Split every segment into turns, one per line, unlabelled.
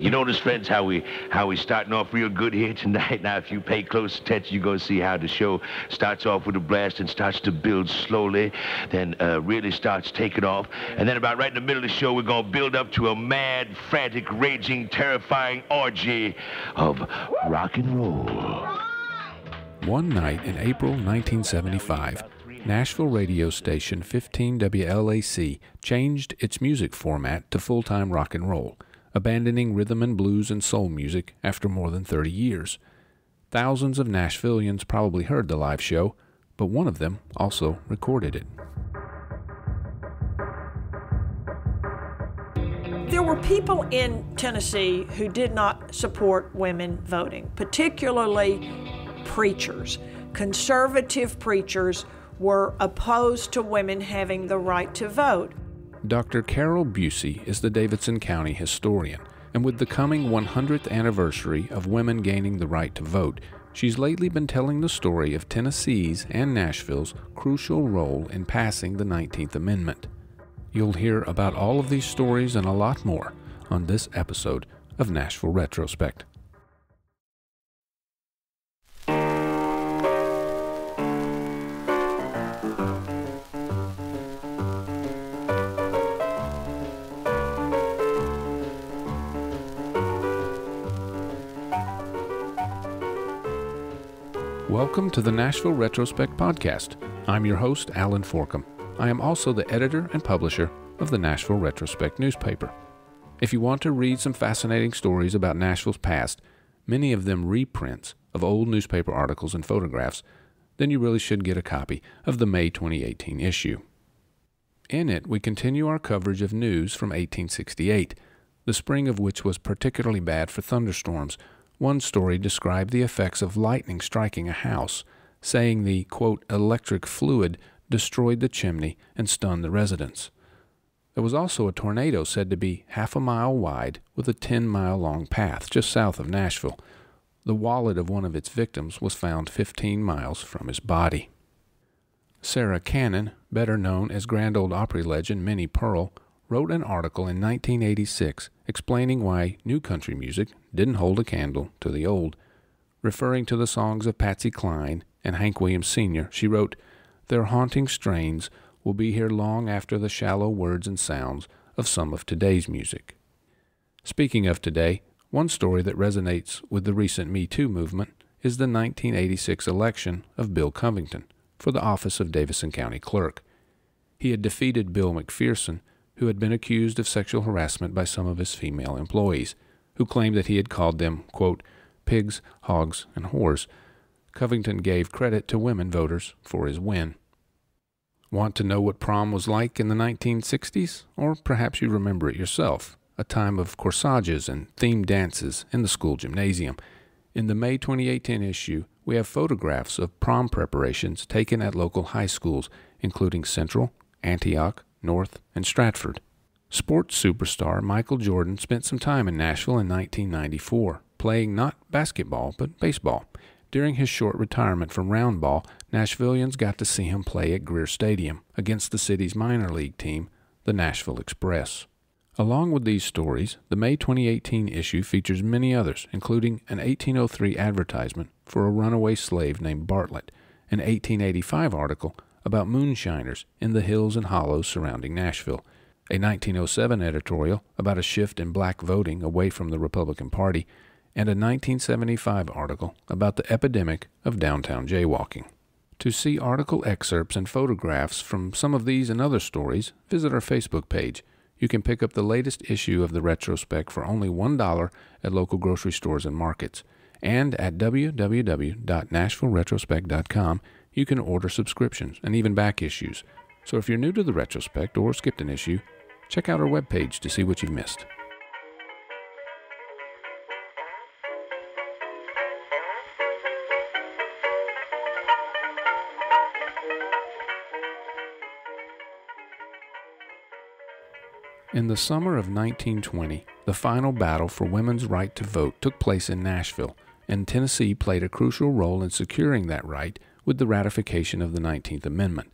You notice, friends, how we starting off real good here tonight. Now, if you pay close attention, you're going to see how the show starts off with a blast and starts to build slowly, then really starts taking off. And then about right in the middle of the show, we're going to build up to a mad, frantic, raging, terrifying orgy of rock and roll.
One night in April 1975, Nashville radio station 15 WLAC changed its music format to full-time rock and roll, abandoning rhythm and blues and soul music after more than 30 years. Thousands of Nashvillians probably heard the live show, but one of them also recorded it.
There were people in Tennessee who did not support women voting, particularly preachers. Conservative preachers were opposed to women having the right to vote.
Dr. Carol Busey is the Davidson County historian, and with the coming 100th anniversary of women gaining the right to vote, she's lately been telling the story of Tennessee's and Nashville's crucial role in passing the 19th Amendment. You'll hear about all of these stories and a lot more on this episode of Nashville Retrospect. Welcome to the Nashville Retrospect podcast. I'm your host, Alan Forcum. I am also the editor and publisher of the Nashville Retrospect newspaper. If you want to read some fascinating stories about Nashville's past, many of them reprints of old newspaper articles and photographs, then you really should get a copy of the May 2018 issue. In it, we continue our coverage of news from 1868, the spring of which was particularly bad for thunderstorms. One story described the effects of lightning striking a house, saying the, quote, electric fluid destroyed the chimney and stunned the residents. There was also a tornado said to be half a mile wide with a 10-mile-long path just south of Nashville. The wallet of one of its victims was found 15 miles from his body. Sarah Cannon, better known as Grand Ole Opry legend Minnie Pearl, wrote an article in 1986 explaining why new country music didn't hold a candle to the old. Referring to the songs of Patsy Cline and Hank Williams Sr., she wrote, "Their haunting strains will be here long after the shallow words and sounds of some of today's music." Speaking of today, one story that resonates with the recent Me Too movement is the 1986 election of Bill Covington for the office of Davidson County Clerk. He had defeated Bill McPherson, who had been accused of sexual harassment by some of his female employees, who claimed that he had called them, quote, pigs, hogs, and whores. Covington gave credit to women voters for his win. Want to know what prom was like in the 1960s? Or perhaps you remember it yourself, a time of corsages and themed dances in the school gymnasium. In the May 2018 issue, we have photographs of prom preparations taken at local high schools, including Central, Antioch, North, and Stratford. Sports superstar Michael Jordan spent some time in Nashville in 1994, playing not basketball but baseball. During his short retirement from round ball, Nashvillians got to see him play at Greer Stadium against the city's minor league team, the Nashville Express. Along with these stories, the May 2018 issue features many others, including an 1803 advertisement for a runaway slave named Bartlett, an 1885 article about moonshiners in the hills and hollows surrounding Nashville, a 1907 editorial about a shift in black voting away from the Republican Party, and a 1975 article about the epidemic of downtown jaywalking. To see article excerpts and photographs from some of these and other stories, visit our Facebook page. You can pick up the latest issue of the Retrospect for only $1 at local grocery stores and markets. And at www.nashvilleretrospect.com, you can order subscriptions and even back issues. So if you're new to the Retrospect or skipped an issue, check out our webpage to see what you've missed. In the summer of 1920, the final battle for women's right to vote took place in Nashville, and Tennessee played a crucial role in securing that right with the ratification of the 19th Amendment.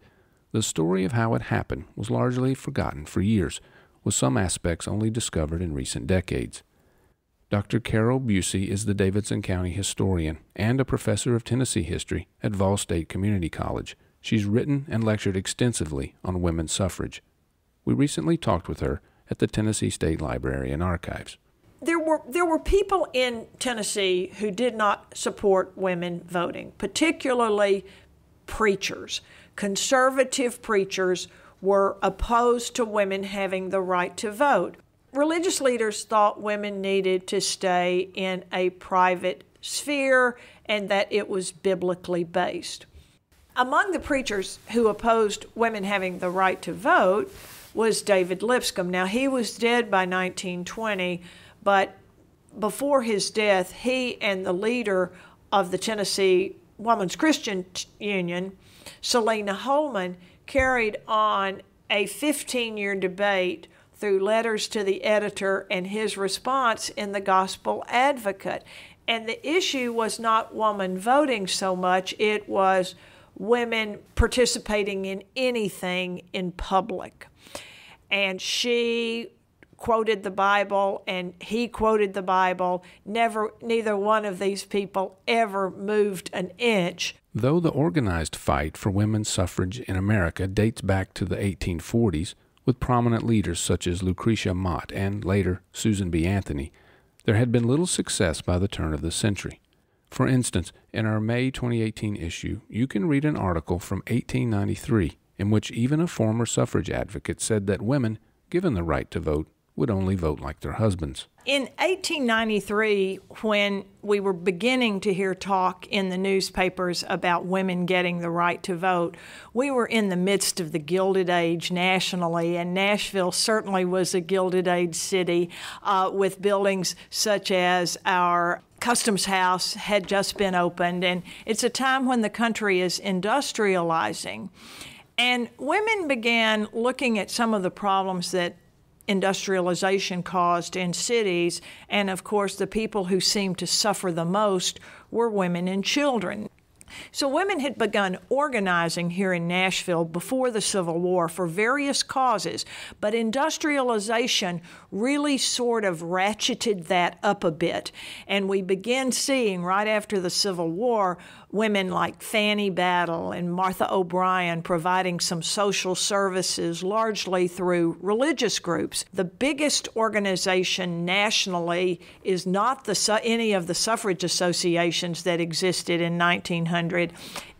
The story of how it happened was largely forgotten for years, with some aspects only discovered in recent decades. Dr. Carol Busey is the Davidson County historian and a professor of Tennessee history at Vol State Community College. She's written and lectured extensively on women's suffrage. We recently talked with her at the Tennessee State Library and Archives.
There were people in Tennessee who did not support women voting, particularly preachers. Conservative preachers were opposed to women having the right to vote. Religious leaders thought women needed to stay in a private sphere and that it was biblically based. Among the preachers who opposed women having the right to vote was David Lipscomb. Now, he was dead by 1920, but before his death, he and the leader of the Tennessee Women's Christian Union, Selena Holman, carried on a 15-year debate through letters to the editor and his response in the Gospel Advocate. And the issue was not woman voting so much, it was women participating in anything in public. And she quoted the Bible and he quoted the Bible. Neither one of these people ever moved an inch.
Though the organized fight for women's suffrage in America dates back to the 1840s, with prominent leaders such as Lucretia Mott and, later, Susan B. Anthony, there had been little success by the turn of the century. For instance, in our May 2018 issue, you can read an article from 1893 in which even a former suffrage advocate said that women, given the right to vote, would only vote like their husbands.
In 1893, when we were beginning to hear talk in the newspapers about women getting the right to vote, we were in the midst of the Gilded Age nationally, and Nashville certainly was a Gilded Age city with buildings such as our Customs House had just been opened, and it's a time when the country is industrializing. And women began looking at some of the problems that industrialization caused in cities, and of course the people who seemed to suffer the most were women and children. So women had begun organizing here in Nashville before the Civil War for various causes, but industrialization really sort of ratcheted that up a bit. And we began seeing right after the Civil War women like Fanny Battle and Martha O'Brien providing some social services largely through religious groups. The biggest organization nationally is not any of the suffrage associations that existed in 1900.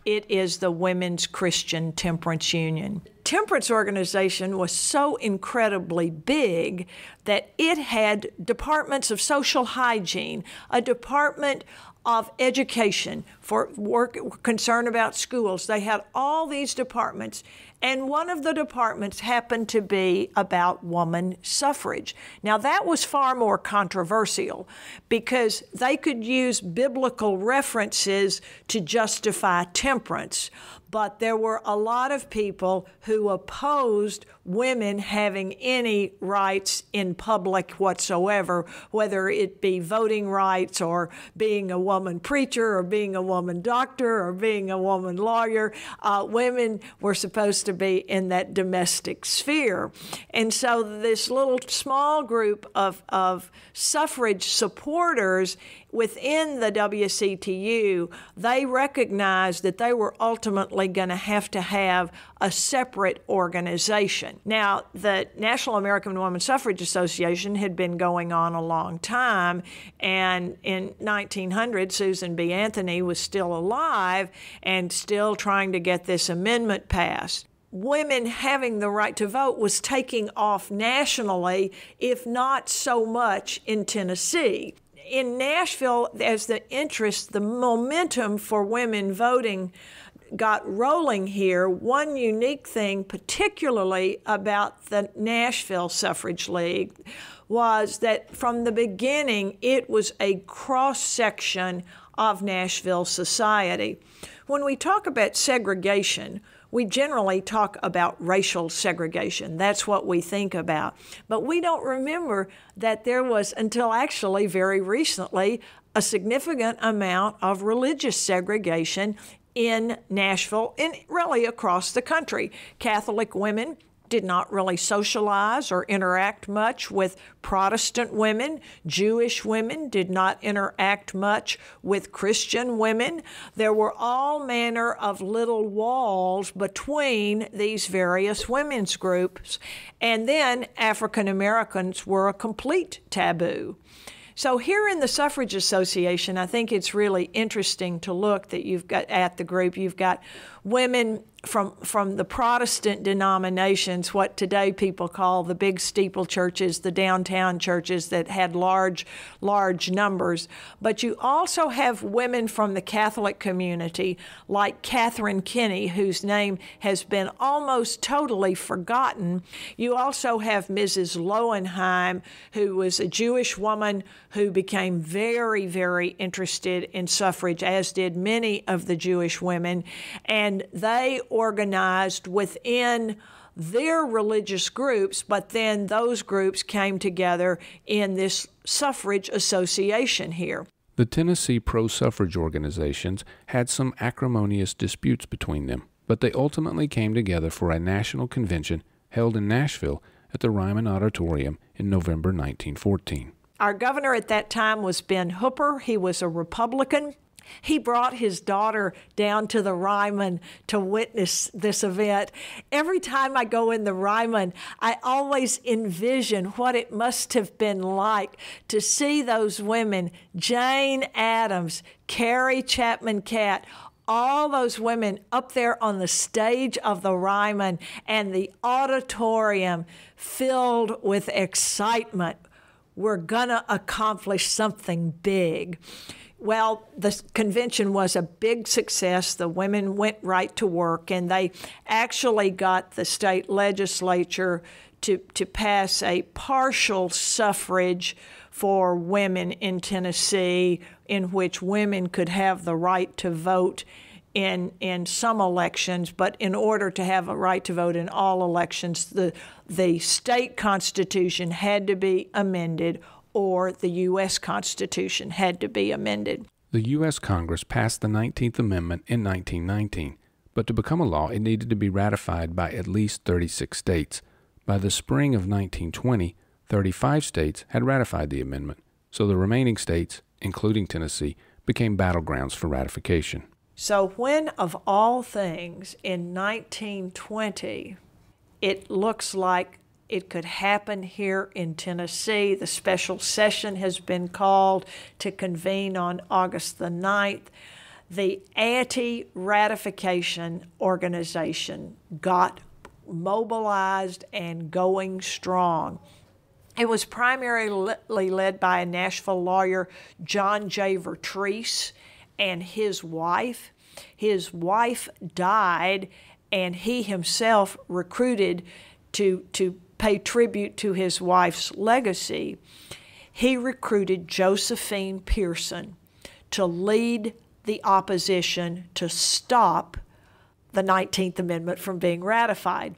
It is the Women's Christian Temperance Union. Temperance organization was so incredibly big that it had departments of social hygiene, a department of education for work concern about schools. They had all these departments, and one of the departments happened to be about woman suffrage. Now that was far more controversial because they could use biblical references to justify temperance, but there were a lot of people who opposed women having any rights in public whatsoever, whether it be voting rights or being a woman preacher or being a woman doctor or being a woman lawyer. Women were supposed to be in that domestic sphere. And so this little small group of suffrage supporters within the WCTU, they recognized that they were ultimately going to have a separate organization. Now, the National American Woman Suffrage Association had been going on a long time, and in 1900, Susan B. Anthony was still alive and still trying to get this amendment passed. Women having the right to vote was taking off nationally, if not so much in Tennessee. In Nashville, as the momentum for women voting got rolling here, one unique thing, particularly about the Nashville Suffrage League, was that from the beginning, it was a cross-section of Nashville society. When we talk about segregation, we generally talk about racial segregation. That's what we think about. But we don't remember that there was, until actually very recently, a significant amount of religious segregation in Nashville and really across the country. Catholic women did not really socialize or interact much with Protestant women. Jewish women did not interact much with Christian women. There were all manner of little walls between these various women's groups. And then African Americans were a complete taboo. So here in the Suffrage Association, I think it's really interesting to look that you've got at the group, you've got women from the Protestant denominations, what today people call the big steeple churches, the downtown churches that had large numbers. But you also have women from the Catholic community, like Catherine Kinney, whose name has been almost totally forgotten. You also have Mrs. Lowenheim, who was a Jewish woman who became very, very interested in suffrage, as did many of the Jewish women. And they organized within their religious groups, but then those groups came together in this suffrage association here.
The Tennessee pro-suffrage organizations had some acrimonious disputes between them, but they ultimately came together for a national convention held in Nashville at the Ryman Auditorium in November 1914.
Our governor at that time was Ben Hooper. He was a Republican. He brought his daughter down to the Ryman to witness this event. Every time I go in the Ryman, I always envision what it must have been like to see those women, Jane Addams, Carrie Chapman Catt, all those women up there on the stage of the Ryman and the auditorium filled with excitement. We're going to accomplish something big. Well, the convention was a big success. The women went right to work, and they actually got the state legislature to pass a partial suffrage for women in Tennessee, in which women could have the right to vote in some elections, but in order to have a right to vote in all elections, the state constitution had to be amended, or the U.S. Constitution had to be amended.
The U.S. Congress passed the 19th Amendment in 1919, but to become a law, it needed to be ratified by at least 36 states. By the spring of 1920, 35 states had ratified the amendment, so the remaining states, including Tennessee, became battlegrounds for ratification.
So when, of all things, in 1920, it looks like it could happen here in Tennessee. The special session has been called to convene on August the 9th. The anti-ratification organization got mobilized and going strong. It was primarily led by a Nashville lawyer, John J. Vertreese, and his wife. His wife died, and he himself recruited to pay tribute to his wife's legacy. He recruited Josephine Pearson to lead the opposition to stop the 19th Amendment from being ratified.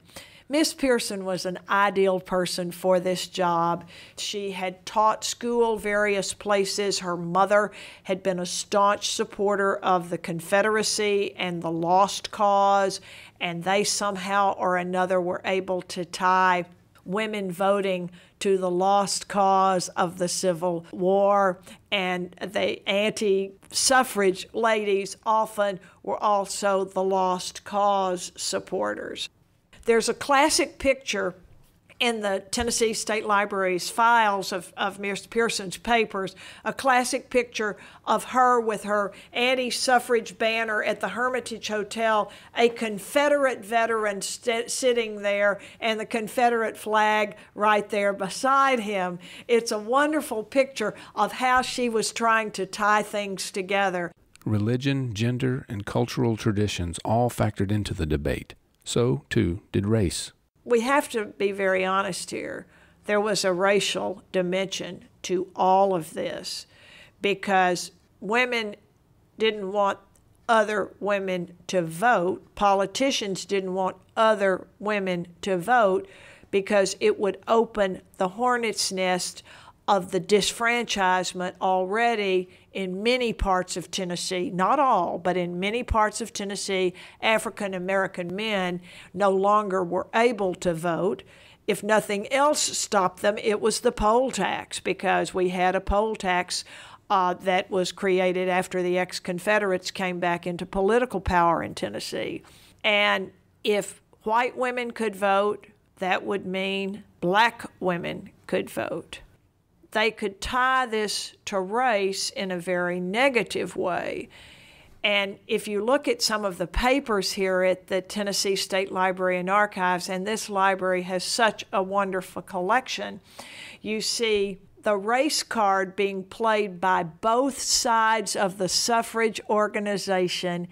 Miss Pearson was an ideal person for this job. She had taught school various places. Her mother had been a staunch supporter of the Confederacy and the Lost Cause, and they somehow or another were able to tie women voting to the lost cause of the Civil War, and the anti-suffrage ladies often were also the lost cause supporters. There's a classic picture in the Tennessee State Library's files of Miss Pearson's papers, a classic picture of her with her anti-suffrage banner at the Hermitage Hotel, a Confederate veteran sitting there, and the Confederate flag right there beside him. It's a wonderful picture of how she was trying to tie things together.
Religion, gender, and cultural traditions all factored into the debate. So, too, did race.
We have to be very honest here. There was a racial dimension to all of this because women didn't want other women to vote. Politicians didn't want other women to vote because it would open the hornet's nest of the disfranchisement already in many parts of Tennessee, not all, but in many parts of Tennessee, African American men no longer were able to vote. If nothing else stopped them, it was the poll tax, because we had a poll tax that was created after the ex-Confederates came back into political power in Tennessee. And if white women could vote, that would mean black women could vote. They could tie this to race in a very negative way. And if you look at some of the papers here at the Tennessee State Library and Archives, and this library has such a wonderful collection, you see the race card being played by both sides of the suffrage organization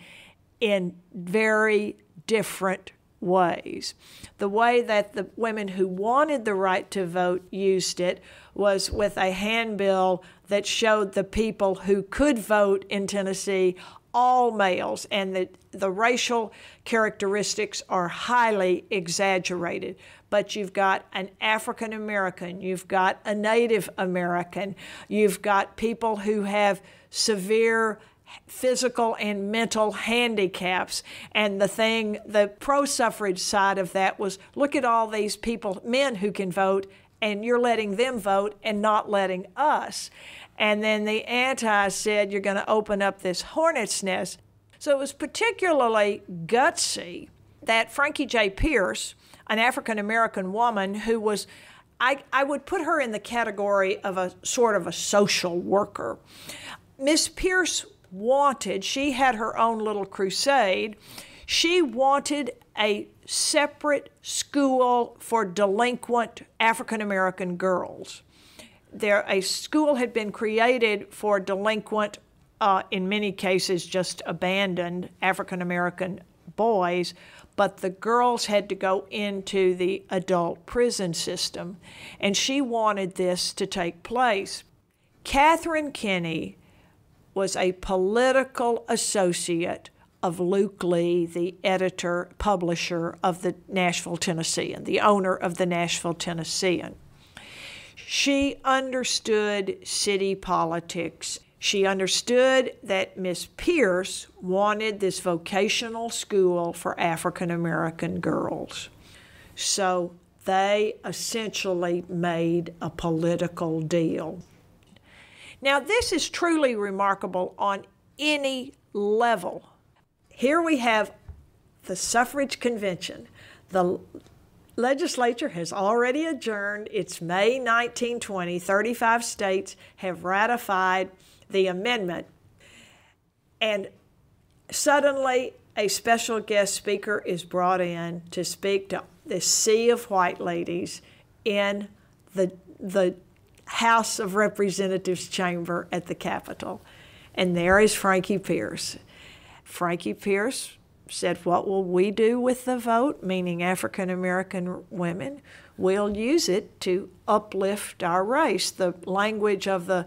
in very different ways. The way that the women who wanted the right to vote used it was with a handbill that showed the people who could vote in Tennessee, all males, and the racial characteristics are highly exaggerated. But you've got an African American, you've got a Native American, you've got people who have severe physical and mental handicaps. And the pro-suffrage side of that was, look at all these people, men who can vote, and you're letting them vote and not letting us. And then the anti said, you're going to open up this hornet's nest. So it was particularly gutsy that Frankie J. Pierce, an African-American woman who was, I would put her in the category of a sort of a social worker. Miss Pierce she had her own little crusade. She wanted a separate school for delinquent African-American girls. A school had been created for delinquent, in many cases just abandoned African-American boys, but the girls had to go into the adult prison system, and she wanted this to take place. Catherine Kinney was a political associate of Luke Lee, the editor, publisher of the Nashville Tennessean, the owner of the Nashville Tennessean. She understood city politics. She understood that Miss Pierce wanted this vocational school for African American girls. So they essentially made a political deal. Now, this is truly remarkable on any level. Here we have the suffrage convention. The legislature has already adjourned. It's May 1920. 35 states have ratified the amendment. And suddenly, a special guest speaker is brought in to speak to the sea of white ladies in the House of Representatives chamber at the Capitol. And there is Frankie Pierce. Frankie Pierce said, what will we do with the vote, meaning African American women? We'll use it to uplift our race. The language of the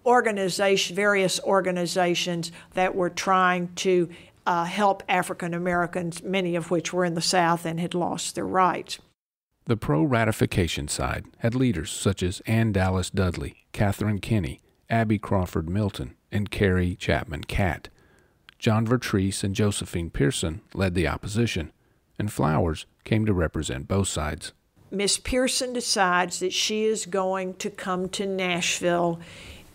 various organizations that were trying to help African Americans, many of which were in the South and had lost their rights.
The pro-ratification side had leaders such as Ann Dallas Dudley, Catherine Kinney, Abby Crawford Milton, and Carrie Chapman Catt. John Vertreese and Josephine Pearson led the opposition, and Flowers came to represent both sides.
Miss Pearson decides that she is going to come to Nashville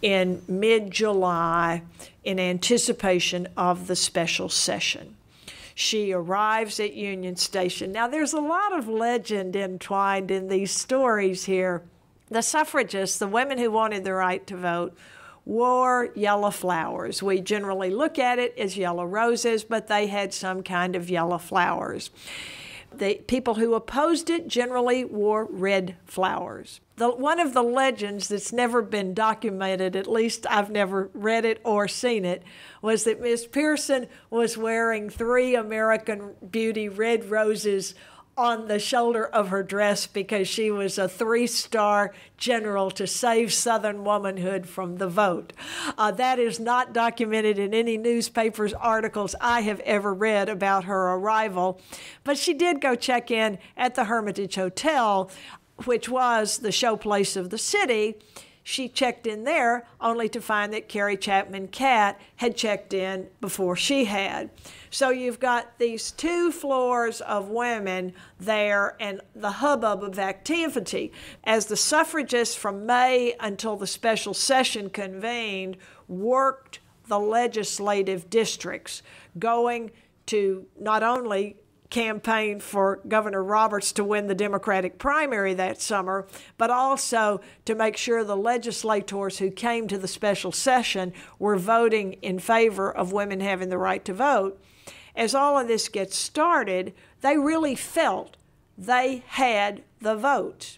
in mid-July in anticipation of the special session. She arrives at Union Station. Now, there's a lot of legend entwined in these stories here. The suffragists, the women who wanted the right to vote, wore yellow flowers. We generally look at it as yellow roses, but they had some kind of yellow flowers. The people who opposed it generally wore red flowers. One of the legends that's never been documented, at least I've never read it or seen it, was that Miss Pearson was wearing 3 American Beauty red roses on the shoulder of her dress because she was a 3-star general to save Southern womanhood from the vote. That is not documented in any newspapers articles I have ever read about her arrival, but she did go check in at the Hermitage Hotel, which was the showplace of the city. she checked in there only to find that Carrie Chapman Catt had checked in before she had. So you've got these 2 floors of women there and the hubbub of activity. As the suffragists from May until the special session convened worked the legislative districts, going to not only campaign for Governor Roberts to win the Democratic primary that summer, but also to make sure the legislators who came to the special session were voting in favor of women having the right to vote. As all of this gets started, they really felt they had the votes.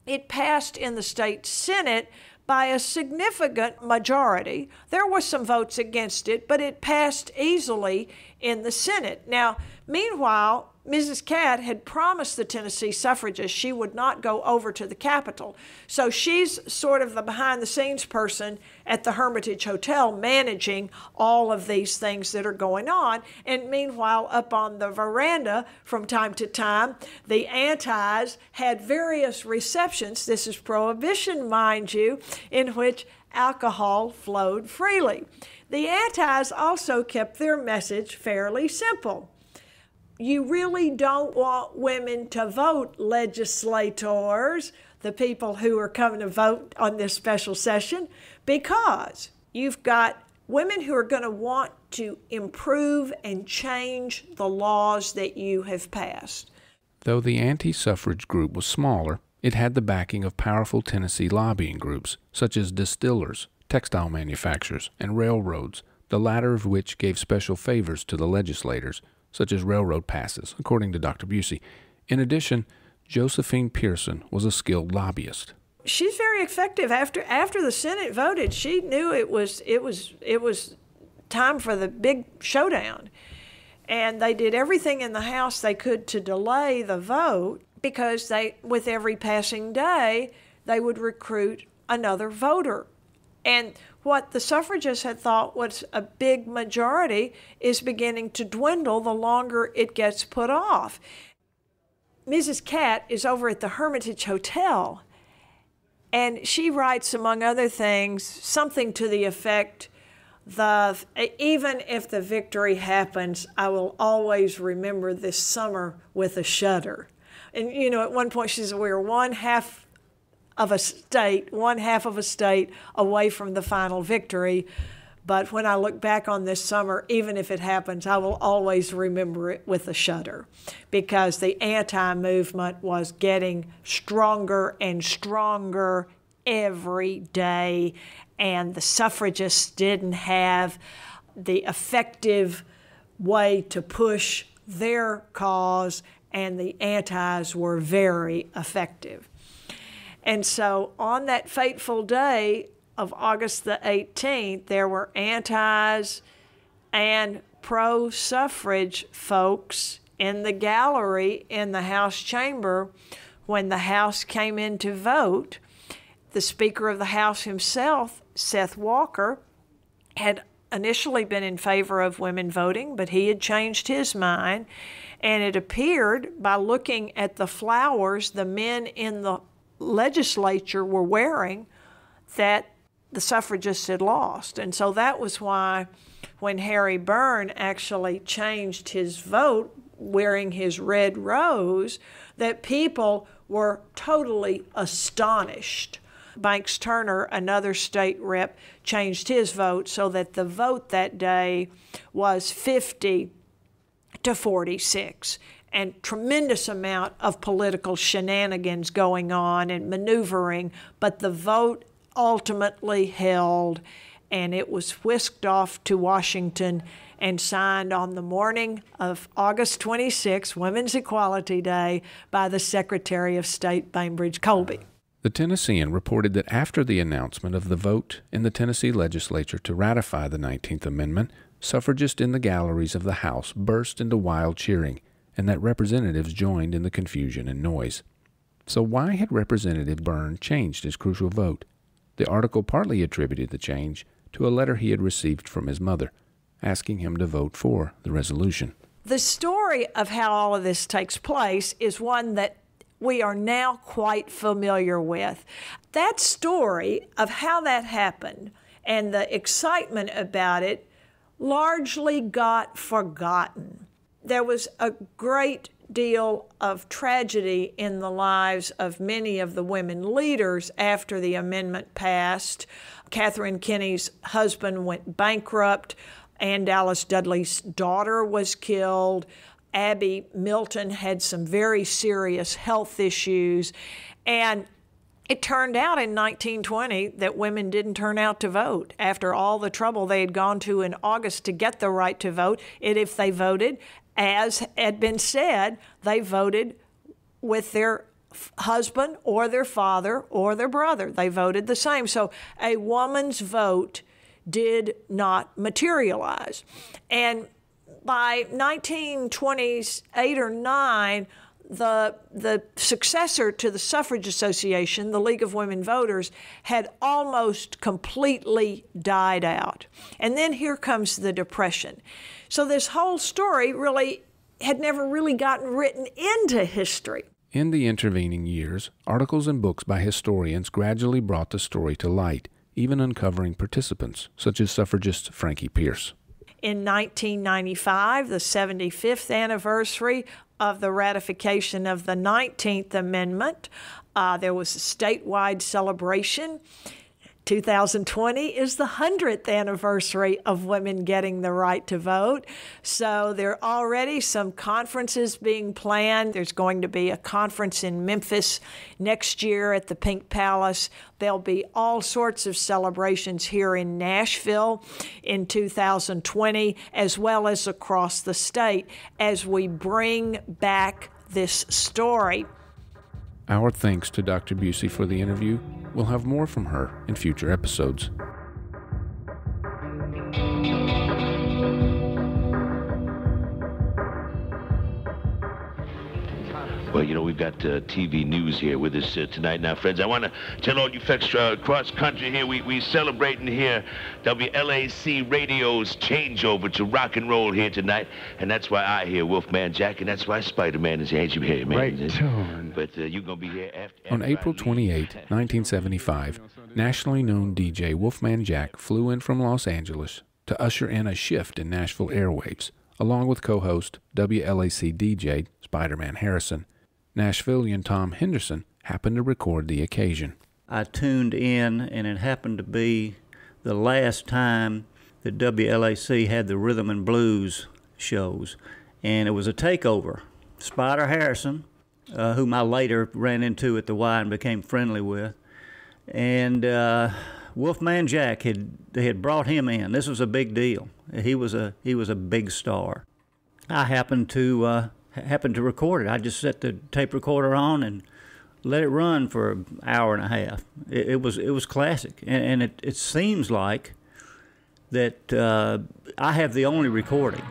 It passed in the state Senate by a significant majority. There were some votes against it, but it passed easily in the Senate. Now, meanwhile, Mrs. Catt had promised the Tennessee suffragists she would not go over to the Capitol. So she's sort of the behind-the-scenes person at the Hermitage Hotel managing all of these things that are going on. And meanwhile, up on the veranda from time to time, the antis had various receptions. This is Prohibition, mind you, in which alcohol flowed freely. The antis also kept their message fairly simple. You really don't want women to vote, legislators, the people who are coming to vote on this special session, because you've got women who are going to want to improve and change the laws that you have passed.
Though the anti-suffrage group was smaller, it had the backing of powerful Tennessee lobbying groups, such as distillers, textile manufacturers, and railroads, the latter of which gave special favors to the legislators, such as railroad passes, according to Dr. Busey. In addition, Josephine Pearson was a skilled lobbyist.
She's very effective. After the Senate voted, she knew it was time for the big showdown. And they did everything in the House they could to delay the vote, because with every passing day, they would recruit another voter. And what the suffragists had thought was a big majority is beginning to dwindle the longer it gets put off. Mrs. Catt is over at the Hermitage Hotel, and she writes, among other things, something to the effect, even if the victory happens, I will always remember this summer with a shudder. And, at one point she said, we were one half of a state away from the final victory. But when I look back on this summer, even if it happens, I will always remember it with a shudder, because the anti-movement was getting stronger and stronger every day, and the suffragists didn't have the effective way to push their cause, and the antis were very effective. And so on that fateful day of August the 18th, there were antis and pro-suffrage folks in the gallery in the House chamber when the House came in to vote. The Speaker of the House himself, Seth Walker, had initially been in favor of women voting, but he had changed his mind. And it appeared, by looking at the flowers the men in the legislature were wearing, that the suffragists had lost. And so that was why when Harry Byrne actually changed his vote wearing his red rose, that people were totally astonished. Banks Turner, another state rep, changed his vote so that the vote that day was 50 to 46. And tremendous amount of political shenanigans going on and maneuvering, but the vote ultimately held, and it was whisked off to Washington and signed on the morning of August 26, Women's Equality Day, by the Secretary of State Bainbridge Colby.
The Tennessean reported that after the announcement of the vote in the Tennessee legislature to ratify the 19th Amendment, suffragists in the galleries of the House burst into wild cheering, and that representatives joined in the confusion and noise. So why had Representative Byrne changed his crucial vote? The article partly attributed the change to a letter he had received from his mother, asking him to vote for the resolution.
The story of how all of this takes place is one that we are now quite familiar with. That story of how that happened and the excitement about it largely got forgotten. There was a great deal of tragedy in the lives of many of the women leaders after the amendment passed. Catherine Kenney's husband went bankrupt. Ann Dallas Dudley's daughter was killed. Abby Milton had some very serious health issues. And it turned out in 1920 that women didn't turn out to vote. After all the trouble they had gone to in August to get the right to vote, if they voted, as had been said, they voted with their husband or their father or their brother. They voted the same. So a woman's vote did not materialize. And by 1928 or 9, the successor to the Suffrage Association, the League of Women Voters, had almost completely died out. And then here comes the Depression. So this whole story really had never really gotten written into history.
In the intervening years, articles and books by historians gradually brought the story to light, even uncovering participants, such as suffragist Frankie Pierce.
In 1995, the 75th anniversary of the ratification of the 19th Amendment, there was a statewide celebration. 2020 is the 100th anniversary of women getting the right to vote. So there are already some conferences being planned. There's going to be a conference in Memphis next year at the Pink Palace. There'll be all sorts of celebrations here in Nashville in 2020, as well as across the state, as we bring back this story.
Our thanks to Dr. Busey for the interview. We'll have more from her in future episodes.
Well, you know, we've got TV news here with us tonight. Now, friends, I want to tell all you folks across country here, we celebrating here WLAC Radio's changeover to rock and roll here tonight. And that's why I hear Wolfman Jack, and that's why Spider-Man is here. Here, man.
Right tune.
But you're going to be here after
On April 28, 1975, nationally known DJ Wolfman Jack flew in from Los Angeles to usher in a shift in Nashville airwaves, along with co-host WLAC DJ Spider-Man Harrison. Nashvilleian Tom Henderson happened to record the occasion.
I tuned in, and it happened to be the last time that WLAC had the rhythm and blues shows, and it was a takeover. Spider Harrison, whom I later ran into at the Y and became friendly with, and Wolfman Jack they had brought him in. This was a big deal. He was a big star. I happened to record it. I just set the tape recorder on and let it run for an hour and a half. It was classic, and it seems like that I have the only recording.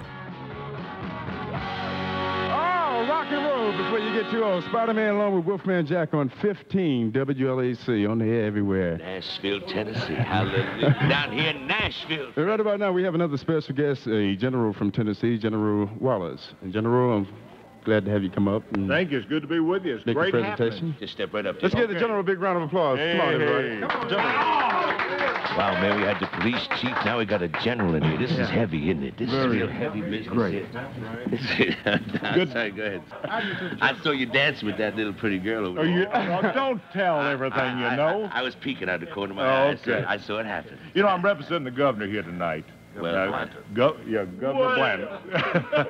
Oh, rock and roll before you get too old. Spider-Man along with Wolfman Jack on 15 WLAC, on the air everywhere.
Nashville, Tennessee. Hallelujah. Down here in Nashville.
And right about now, we have another special guest, a general from Tennessee, General Wallace. And General, I'm glad to have you come up and
thank you. It's good to be with you. It's
make
great
a presentation.
happening.
Just step right up.
Let's give the General a big round of applause.
Hey,
come on, everybody.
hey.
Come on, General.
Wow, man, we had the police chief. Now we got a general in here. This is heavy, isn't it? This is real heavy business.
Great.
Good. Sorry, go ahead. I saw you dancing with that little pretty girl over there.
Don't tell everything you know.
I was peeking out the corner of my eye.
Okay.
I saw it happen.
You know, I'm representing the governor here tonight.
Well,
Governor Bland.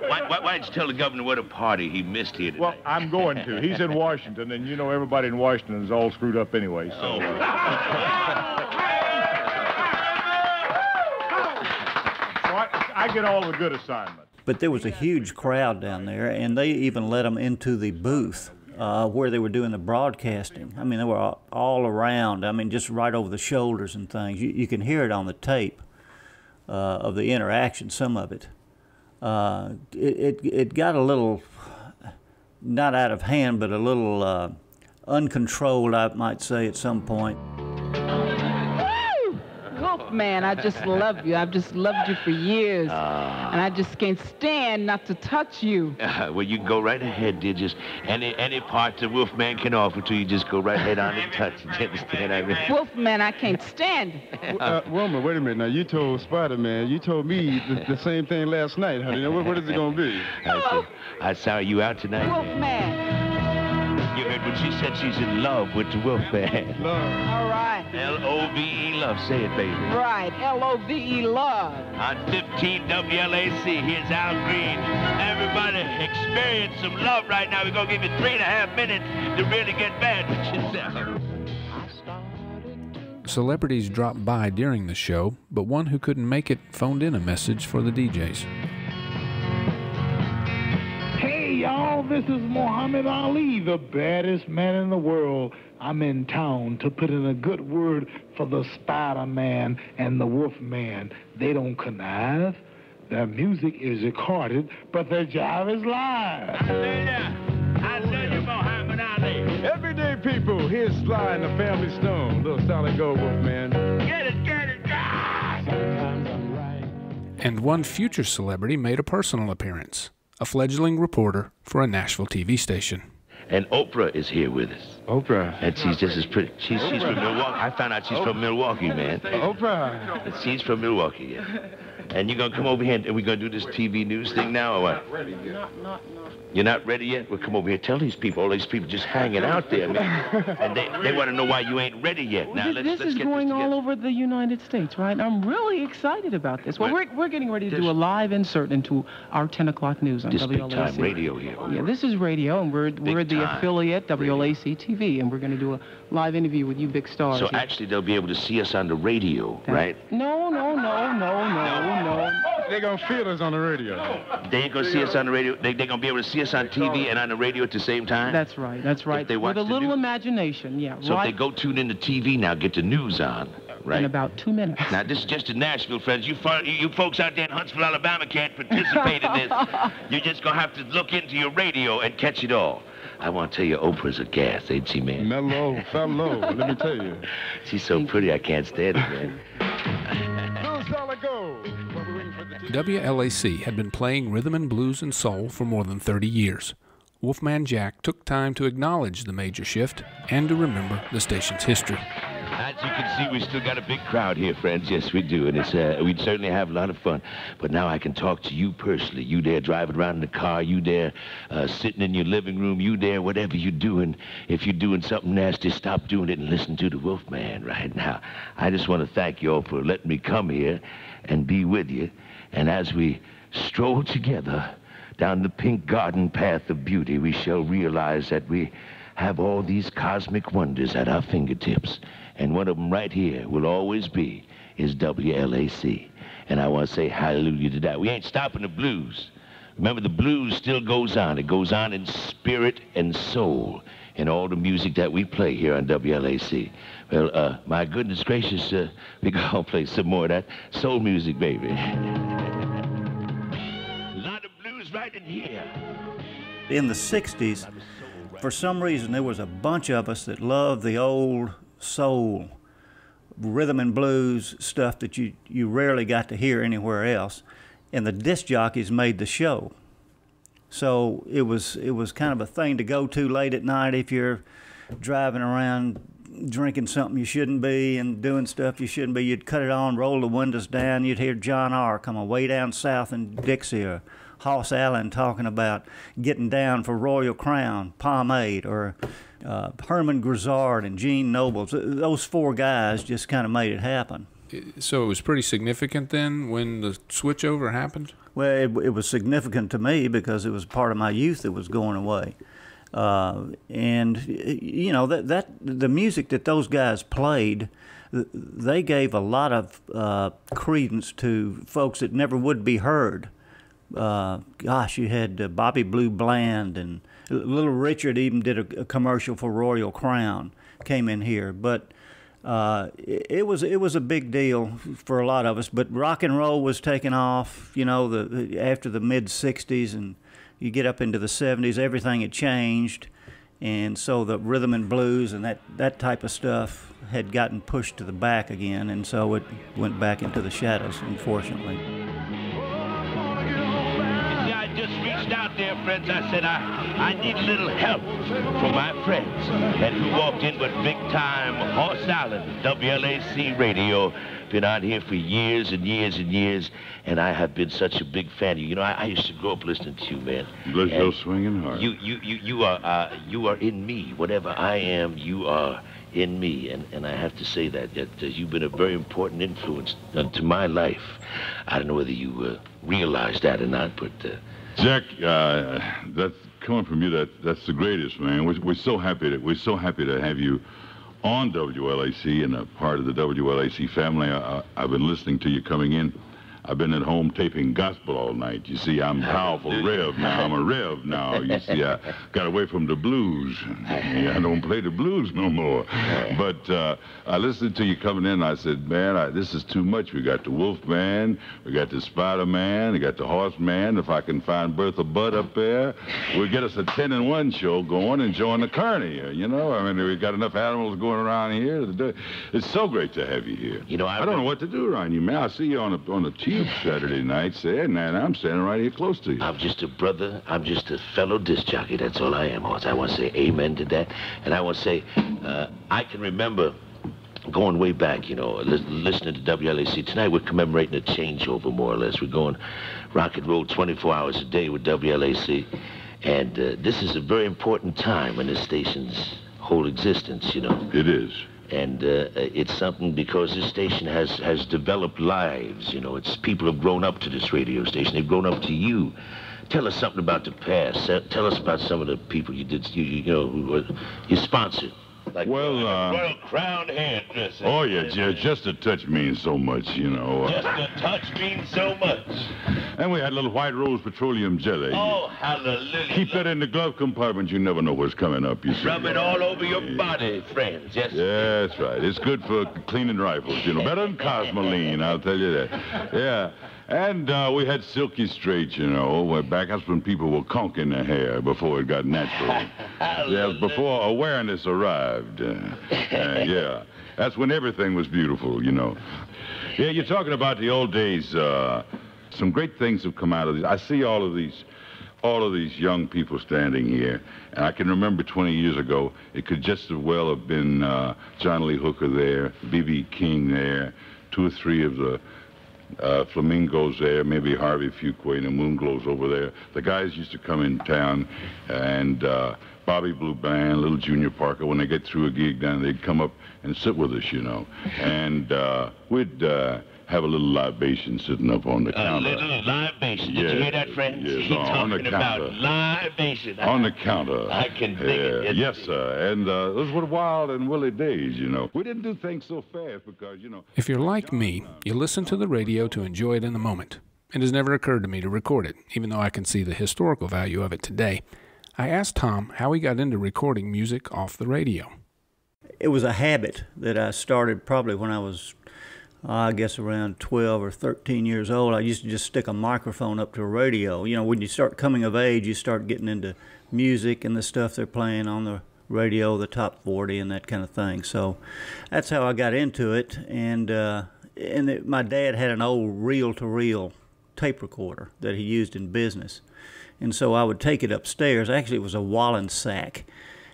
why didn't you tell the governor what a party he missed here tonight?
Well, I'm going to. He's in Washington, and you know everybody in Washington is all screwed up anyway. So. I get all the good assignments.
But there was a huge crowd down there, and they even let them into the booth where they were doing the broadcasting. I mean, they were all around. I mean, just right over the shoulders and things. You can hear it on the tape of the interaction, some of it. It got a little, not out of hand, but a little uncontrolled, I might say, at some point.
Wolfman, I just love you. I've just loved you for years. And I just can't stand not to touch you.
Well, you can go right ahead, dear. Just any part the Wolfman can offer to you, just go right ahead on and touch it. You understand? I mean,
Wolfman, I can't stand it.
Wilma, wait a minute. Now, you told Spider-Man, you told me the same thing last night, honey. Now, what is it going to be?
I saw you out tonight.
Wolfman.
You heard what she said. She's in love with the Wolfman.
Love.
All right.
L-O-V-E, love. Say it, baby.
Right. L-O-V-E, love.
On 15 WLAC, here's Al Green. Everybody experience some love right now. We're going to give you 3.5 minutes to really get bad with yourself.
Celebrities dropped by during the show, but one who couldn't make it phoned in a message for the DJs.
Hey, y'all, this is Muhammad Ali, the baddest man in the world. I'm in town to put in a good word for the Spider-Man and the Wolfman. They don't connive. Their music is recorded, but their job is live.
I love you, Muhammad Ali.
Everyday people, here's Sly and the Family Stone. Little solid gold, Wolfman.
Get it, God!
Sometimes I'm right.
And one future celebrity made a personal appearance, a fledgling reporter for a Nashville TV station.
And Oprah is here with us.
Oprah.
And she's just as pretty. She's from Milwaukee. I found out she's from Milwaukee, man.
Oprah.
She's from Milwaukee, yeah. And you're going to come over here and we're going to do this TV news thing now, or what? You're not ready yet? Well, come over here. Tell these people, all these people just hanging out there, man. And they want to know why you ain't ready yet. Now,
This is going all over the United States, right? I'm really excited about this. Well, we're getting ready to do a live insert into our 10 o'clock news on
This
WLAC.
big-time radio here.
Yeah, this is radio, and we're the
Big-time
affiliate, WLAC TV, and we're going to do a live interview with you big stars.
So
here.
actually, they'll be able to see us on the radio, right?
No.
They're going to feel us on the radio.
They ain't going to see us on the radio. They're going to be able to see us on TV and on the radio at the same time?
That's right.
If they watch
with a
the
little
news.
imagination, yeah.
So
right
if they go tune in to TV now, get the news on, right?
in about 2 minutes.
Now, this is just in Nashville, friends. You folks out there in Huntsville, Alabama can't participate in this. You're just going to have to look into your radio and catch it all. I want to tell you, Oprah's a gas, ain't she, man?
Mellow, fellow, let me tell you.
She's so pretty, I can't stand it, man.
Little solid gold.
WLAC had been playing rhythm and blues and soul for more than 30 years. Wolfman Jack took time to acknowledge the major shift and to remember the station's history.
As you can see, we still got a big crowd here, friends. Yes, we do. And it's we'd certainly have a lot of fun. But now I can talk to you personally. You there driving around in the car. You there sitting in your living room. You there, whatever you're doing. If you're doing something nasty, stop doing it and listen to the Wolfman right now. I just want to thank you all for letting me come here and be with you. And as we stroll together down the pink garden path of beauty, we shall realize that we have all these cosmic wonders at our fingertips. And one of them right here will always be is WLAC. And I want to say hallelujah to that. We ain't stopping the blues. Remember, the blues still goes on. It goes on in spirit and soul in all the music that we play here on WLAC. Well, my goodness gracious, we're going to play some more of that soul music, baby. A lot of blues right in here.
In the 60s, for some reason, there was a bunch of us that loved the old soul, rhythm and blues stuff that you rarely got to hear anywhere else, and the disc jockeys made the show. So it was kind of a thing to go to late at night if you're driving around drinking something you shouldn't be and doing stuff you shouldn't be. You'd cut it on, roll the windows down, you'd hear John R. coming way down south in Dixie, or Hoss Allen talking about getting down for Royal Crown, Pomade, or Herman Grizzard and Gene Nobles. Those four guys just kind of made it happen.
So it was pretty significant then when the switchover happened?
Well, it was significant to me because it was part of my youth that was going away. And, you know, that the music that those guys played, they gave a lot of credence to folks that never would be heard. Gosh, you had Bobby Blue Bland, and Little Richard even did a commercial for Royal Crown, came in here. But it was a big deal for a lot of us. But rock and roll was taking off, you know, after the mid-'60s, and you get up into the 70s, everything had changed. And so the rhythm and blues and that type of stuff had gotten pushed to the back again, and so it went back into the shadows, unfortunately.
I just reached out there, friends. I said, I need a little help from my friends. And who walked in but big time Horse Island, WLAC Radio. Been out here for years and years and years, and I have been such a big fan of you. You know, I used to grow up listening to you, man.
Bless your swinging heart.
You are in me. Whatever I am, you are in me, and I have to say that you've been a very important influence to my life. I don't know whether you realize that or not, but
Jack, that's coming from you. That's the greatest, man. We're so happy to have you on WLAC and a part of the WLAC family. I've been listening to you coming in. I've been at home taping gospel all night. You see, I'm powerful Rev now. I'm a Rev now. You see, I got away from the blues. I don't play the blues no more. But I listened to you coming in, and I said, man, this is too much. We got the Wolf Man, we got the Spider Man, we got the Horse Man. If I can find Bertha Butt up there, we'll get us a 10-in-1 show going and join the Kearney. You know, I mean, we've got enough animals going around here. It's so great to have you here.
You know,
I don't know what to do around you, man. I see you on the Tube Saturday nights there, and I'm standing right here close to you.
I'm just a brother. I'm just a fellow disc jockey. That's all I am, Horse. I want to say amen to that. And I want to say, I can remember going way back, you know, listening to WLAC. Tonight we're commemorating a changeover, more or less. We're going rock and roll 24 hours a day with WLAC. And this is a very important time in this station's whole existence, you know.
It is.
And it's something because this station has developed lives, you know. It's people have grown up to this radio station. They've grown up to you. Tell us something about the past. Tell us about some of the people you know, who you sponsored. Like Royal Crown Hairdresser.
Oh, yeah, just a touch means so much, you know.
Just a touch means so much.
And we had a little White Rose petroleum jelly.
Oh, hallelujah.
Keep that in the glove compartment. You never know what's coming up, you see.
Rub it all over your body, friends. Yes.
Yeah, that's right. It's good for cleaning rifles, you know. Better than Cosmoline, I'll tell you that. Yeah. And we had Silky Straight, you know, back that's when people were conking their hair before it got natural. Yeah, before awareness arrived. Yeah, that's when everything was beautiful, you know. Yeah, you're talking about the old days. Some great things have come out of these. I see all of these young people standing here, and I can remember 20 years ago, it could just as well have been John Lee Hooker there, B.B. King there, 2 or 3 of the Flamingos there, maybe Harvey Fuqua and the Moonglows over there. The guys used to come in town, and Bobby Blue Band, Little Junior Parker, when they get through a gig down, they'd come up and sit with us, you know. And we'd have a little libation sitting up on the counter.
A little libation. Did you hear that, friends?
Yes,
He's talking about libation.
On the counter.
I can dig it.
Yes, sir. And those were wild and woolly days, you know. We didn't do things so fast because, you know.
If you're like me, you listen to the radio to enjoy it in the moment. It has never occurred to me to record it, even though I can see the historical value of it today. I asked Tom how he got into recording music off the radio.
It was a habit that I started probably when I was, I guess, around 12 or 13 years old. I used to just stick a microphone up to a radio. You know, when you start coming of age, you start getting into music and the stuff they're playing on the radio, the top 40 and that kind of thing. So that's how I got into it. And my dad had an old reel-to-reel tape recorder that he used in business. And so I would take it upstairs. Actually, it was a Wallensack,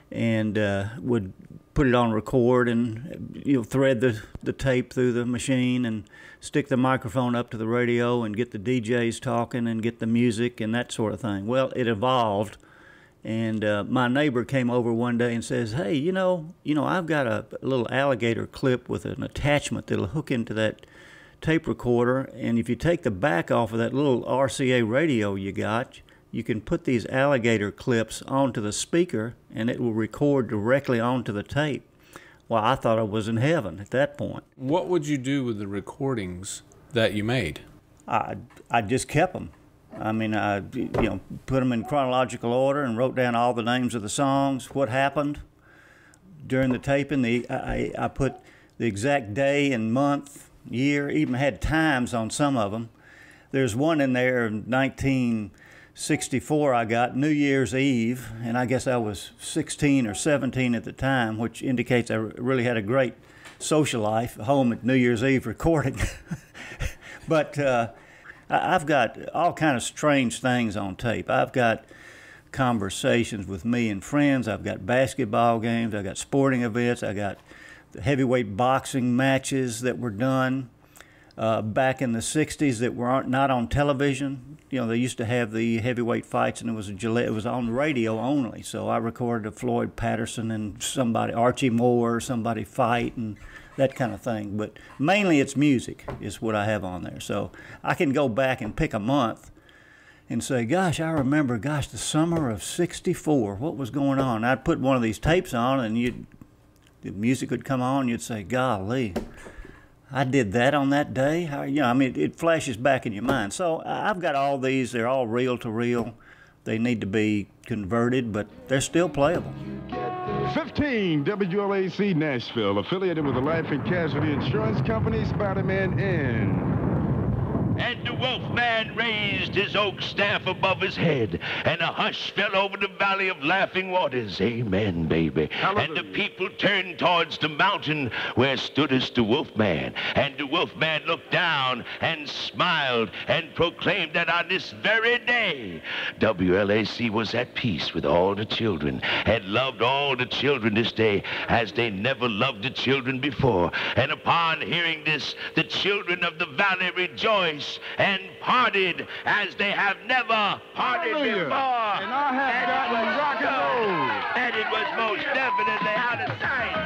and would put it on record and, you know, thread the tape through the machine and stick the microphone up to the radio and get the DJs talking and get the music and that sort of thing. Well, it evolved, and my neighbor came over one day and says, "Hey, you know, I've got a little alligator clip with an attachment that'll hook into that tape recorder, and if you take the back off of that little RCA radio you got, you can put these alligator clips onto the speaker and it will record directly onto the tape." Well, I thought I was in heaven at that point.
What would you do with the recordings that you made?
I just kept them. I mean, I put them in chronological order and wrote down all the names of the songs, what happened during the taping. I put the exact day and month, year, even had times on some of them. There's one in there, 19 '64 I got New Year's Eve, and I guess I was 16 or 17 at the time, which indicates I really had a great social life home at New Year's Eve recording. But I've got all kind of strange things on tape. I've got conversations with me and friends. I've got basketball games. I've got sporting events. I got the heavyweight boxing matches that were done back in the 60s that were not on television. You know, they used to have the heavyweight fights, and it was on radio only. So I recorded a Floyd Patterson and Archie Moore or somebody fight and that kind of thing. But mainly it's music is what I have on there. So I can go back and pick a month and say, gosh, I remember, the summer of '64, what was going on? I'd put one of these tapes on, and the music would come on, and you'd say, golly, I did that on that day? It flashes back in your mind. So I've got all these. They're all reel-to-reel. They need to be converted, but they're still playable.
15 WLAC Nashville, affiliated with the Life and Casualty Insurance Company, Spider-Man in.
And the Wolfman raised his oak staff above his head, and a hush fell over the valley of Laughing Waters. Amen, baby. Hallelujah. And the people turned towards the mountain where stoodest the Wolfman. And the Wolfman looked down and smiled and proclaimed that on this very day, WLAC was at peace with all the children and loved all the children this day as they never loved the children before. And upon hearing this, the children of the valley rejoiced and parted as they have never parted before.
And I have gotten rock and roll.
And it was most definitely out of sight.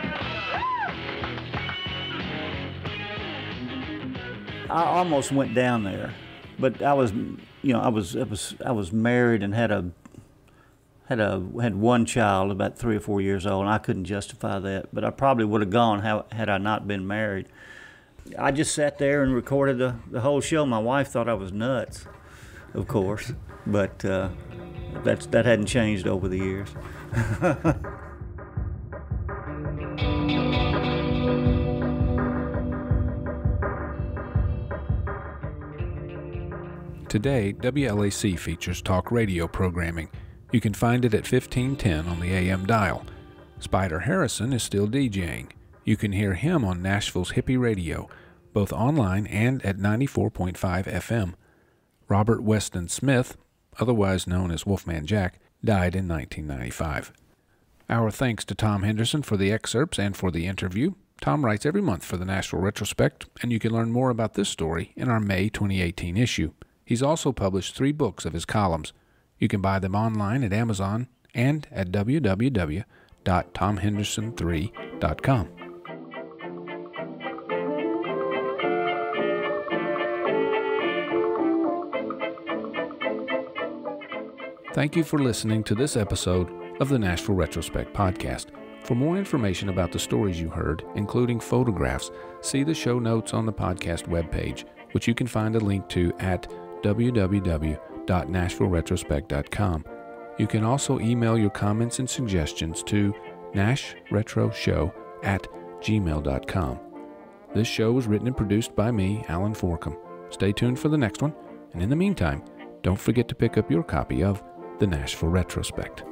I almost went down there, but I was married and had one child, about 3 or 4 years old, and I couldn't justify that. But I probably would have gone had I not been married. I just sat there and recorded the whole show. My wife thought I was nuts, of course, but that hadn't changed over the years.
Today, WLAC features talk radio programming. You can find it at 1510 on the AM dial. Spider Harrison is still DJing. You can hear him on Nashville's Hippie Radio, both online and at 94.5 FM. Robert Weston Smith, otherwise known as Wolfman Jack, died in 1995. Our thanks to Tom Henderson for the excerpts and for the interview. Tom writes every month for the Nashville Retrospect, and you can learn more about this story in our May 2018 issue. He's also published 3 books of his columns. You can buy them online at Amazon and at www.tomhenderson3.com. Thank you for listening to this episode of the Nashville Retrospect Podcast. For more information about the stories you heard, including photographs, see the show notes on the podcast webpage, which you can find a link to at www.nashvilleretrospect.com. You can also email your comments and suggestions to nashretroshow@gmail.com. This show was written and produced by me, Alan Forcum. Stay tuned for the next one, and in the meantime, don't forget to pick up your copy of the Nashville Retrospect.